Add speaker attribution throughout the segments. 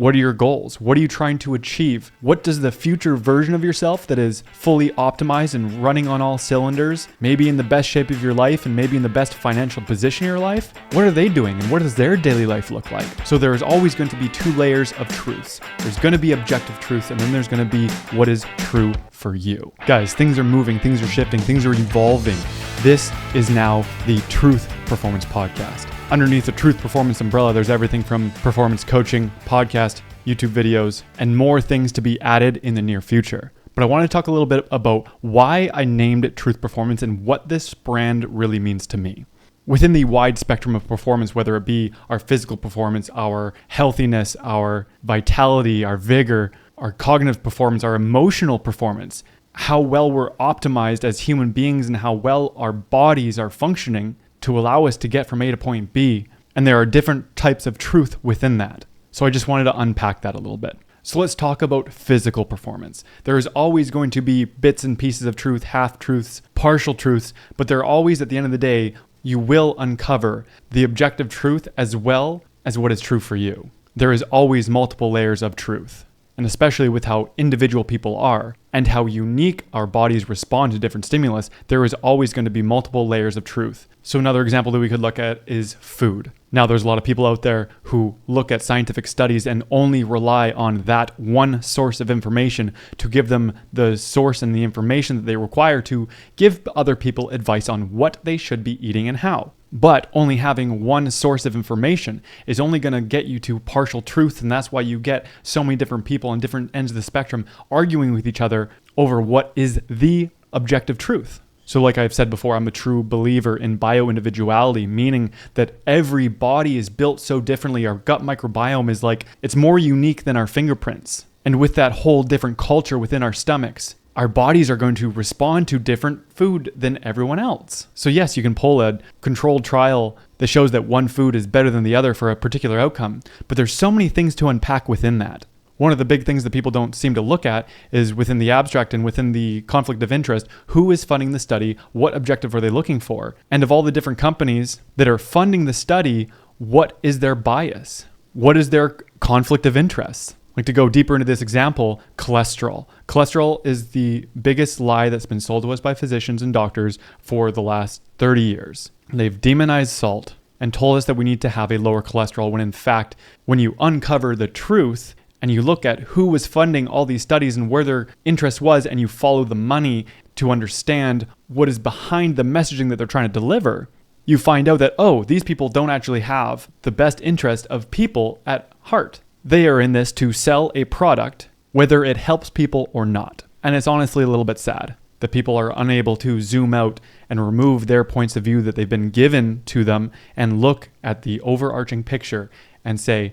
Speaker 1: What are your goals? What are you trying to achieve? What does the future version of yourself that is fully optimized and running on all cylinders, maybe in the best shape of your life and maybe in the best financial position in your life, what are they doing and what does their daily life look like? So there is always going to be two layers of truths. There's going to be objective truth, and then there's going to be what is true for you. Guys, things are moving, things are shifting, things are evolving. This is now the Truth Performance Podcast. Underneath the Truth Performance umbrella, there's everything from performance coaching, podcast, YouTube videos, and more things to be added in the near future. But I want to talk a little bit about why I named it Truth Performance and what this brand really means to me. Within the wide spectrum of performance, whether it be our physical performance, our healthiness, our vitality, our vigor, our cognitive performance, our emotional performance, how well we're optimized as human beings and how well our bodies are functioning to allow us to get from A to point B. And there are different types of truth within that. So I just wanted to unpack that a little bit. So let's talk about physical performance. There is always going to be bits and pieces of truth, half-truths, partial truths, but they're always, at the end of the day, you will uncover the objective truth as well as what is true for you. There is always multiple layers of truth. And especially with how individual people are and how unique our bodies respond to different stimulus, there is always going to be multiple layers of truth. So another example that we could look at is food. Now, there's a lot of people out there who look at scientific studies and only rely on that one source of information to give them the source and the information that they require to give other people advice on what they should be eating and how. But only having one source of information is only going to get you to partial truth, and that's why you get so many different people on different ends of the spectrum arguing with each other over what is the objective truth. So like I've said before, I'm a true believer in bio-individuality, meaning that every body is built so differently. Our gut microbiome is it's more unique than our fingerprints. And with that whole different culture within our stomachs, our bodies are going to respond to different food than everyone else. So yes, you can pull a controlled trial that shows that one food is better than the other for a particular outcome, but there's so many things to unpack within that. One of the big things that people don't seem to look at is within the abstract and within the conflict of interest, who is funding the study, what objective are they looking for? And of all the different companies that are funding the study, what is their bias? What is their conflict of interest? Like to go deeper into this example, cholesterol. Cholesterol is the biggest lie that's been sold to us by physicians and doctors for the last 30 years. They've demonized salt and told us that we need to have a lower cholesterol when in fact, when you uncover the truth and you look at who was funding all these studies and where their interest was and you follow the money to understand what is behind the messaging that they're trying to deliver, you find out that, oh, these people don't actually have the best interest of people at heart. They are in this to sell a product, whether it helps people or not. And it's honestly a little bit sad that people are unable to zoom out and remove their points of view that they've been given to them and look at the overarching picture and say,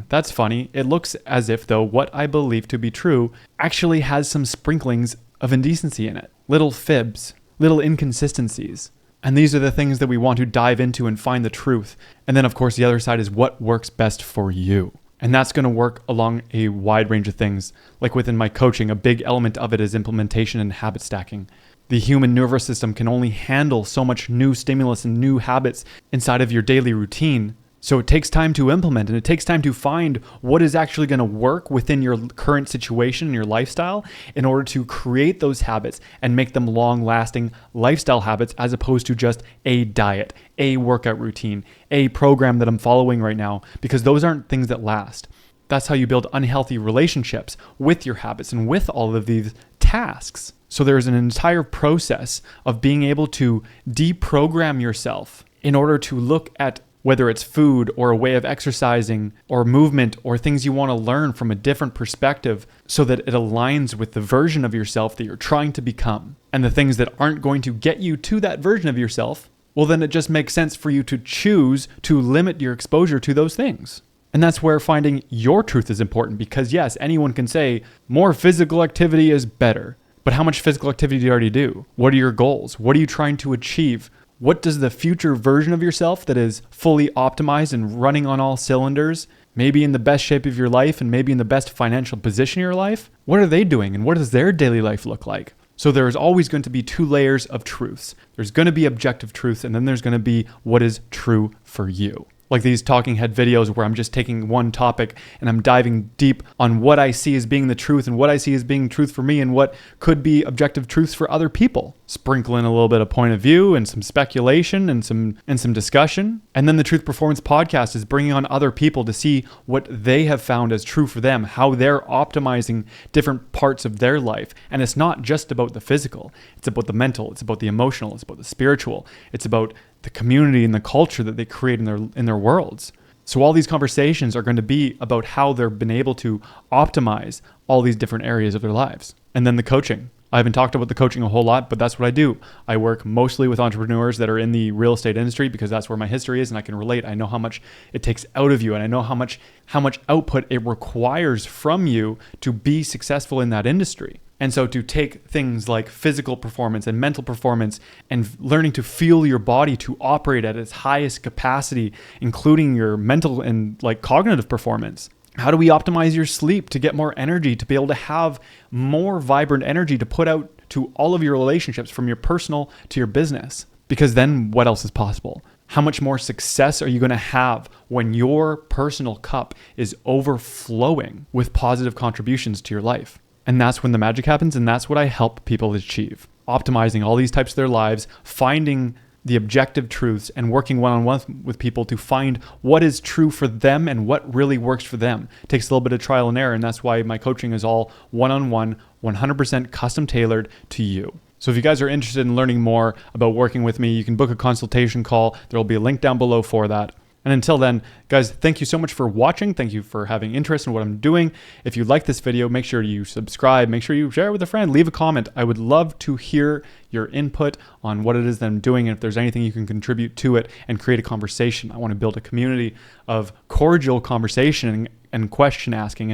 Speaker 1: that's funny. It looks as if though what I believe to be true actually has some sprinklings of indecency in it. Little fibs, little inconsistencies. And these are the things that we want to dive into and find the truth. And then of course the other side is what works best for you. And that's going to work along a wide range of things. Like within my coaching, a big element of it is implementation and habit stacking. The human nervous system can only handle so much new stimulus and new habits inside of your daily routine. So it takes time to implement and it takes time to find what is actually going to work within your current situation and your lifestyle in order to create those habits and make them long-lasting lifestyle habits as opposed to just a diet, a workout routine, a program that I'm following right now, because those aren't things that last. That's how you build unhealthy relationships with your habits and with all of these tasks. So there's an entire process of being able to deprogram yourself in order to look at whether it's food or a way of exercising or movement or things you want to learn from a different perspective so that it aligns with the version of yourself that you're trying to become. And the things that aren't going to get you to that version of yourself, well, then it just makes sense for you to choose to limit your exposure to those things. And that's where finding your truth is important because yes, anyone can say more physical activity is better. But how much physical activity do you already do? What are your goals? What are you trying to achieve? What does the future version of yourself that is fully optimized and running on all cylinders, maybe in the best shape of your life and maybe in the best financial position in your life, what are they doing and what does their daily life look like? So there is always going to be two layers of truths. There's going to be objective truths and then there's going to be what is true for you. like these talking head videos where I'm just taking one topic and I'm diving deep on what I see as being the truth and what I see as being truth for me and what could be objective truths for other people. Sprinkle in a little bit of point of view and some speculation and some discussion. And then the Truth Performance podcast is bringing on other people to see what they have found as true for them, how they're optimizing different parts of their life. And it's not just about the physical. It's about the mental. It's about the emotional. It's about the spiritual. It's about the community and the culture that they create in their worlds. So all these conversations are going to be about how they've been able to optimize all these different areas of their lives. And then the coaching. I haven't talked about the coaching a whole lot, but that's what I do. I work mostly with entrepreneurs that are in the real estate industry because that's where my history is and I can relate. I know how much it takes out of you and I know how much output it requires from you to be successful in that industry. And so to take things like physical performance and mental performance and learning to feel your body to operate at its highest capacity, including your mental and like cognitive performance. How do we optimize your sleep to get more energy, to be able to have more vibrant energy to put out to all of your relationships from your personal to your business? Because then what else is possible? How much more success are you going to have when your personal cup is overflowing with positive contributions to your life? And that's when the magic happens, and that's what I help people achieve. Optimizing all these types of their lives, finding the objective truths, and working one-on-one with people to find what is true for them and what really works for them. It takes a little bit of trial and error, and that's why my coaching is all one-on-one, 100% custom tailored to you. So if you guys are interested in learning more about working with me, you can book a consultation call. There will be a link down below for that. And until then, guys, thank you so much for watching. Thank you for having interest in what I'm doing. If you like this video, make sure you subscribe. Make sure you share it with a friend. Leave a comment. I would love to hear your input on what it is that I'm doing and if there's anything you can contribute to it and create a conversation. I want to build a community of cordial conversation and question asking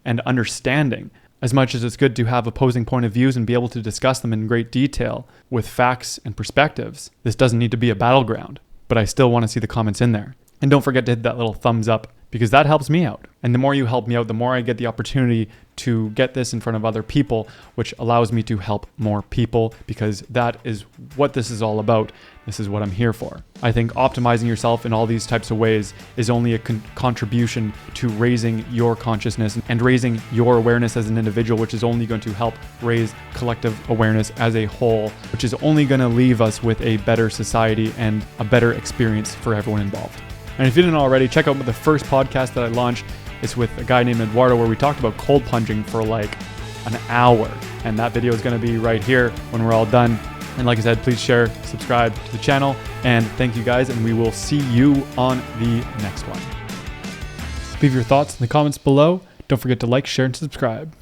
Speaker 1: and understanding. As much as it's good to have opposing point of views and be able to discuss them in great detail with facts and perspectives, this doesn't need to be a battleground. But I still want to see the comments in there. And don't forget to hit that little thumbs up because that helps me out. And the more you help me out, the more I get the opportunity to get this in front of other people, which allows me to help more people because that is what this is all about. This is what I'm here for. I think optimizing yourself in all these types of ways is only a contribution to raising your consciousness and raising your awareness as an individual, which is only going to help raise collective awareness as a whole, which is only going to leave us with a better society and a better experience for everyone involved. And if you didn't already, check out the first podcast that I launched. It's with a guy named Eduardo where we talked about cold plunging for like an hour. And that video is going to be right here when we're all done. And like I said, please share, subscribe to the channel. And thank you guys. And we will see you on the next one. Leave your thoughts in the comments below. Don't forget to like, share, and subscribe.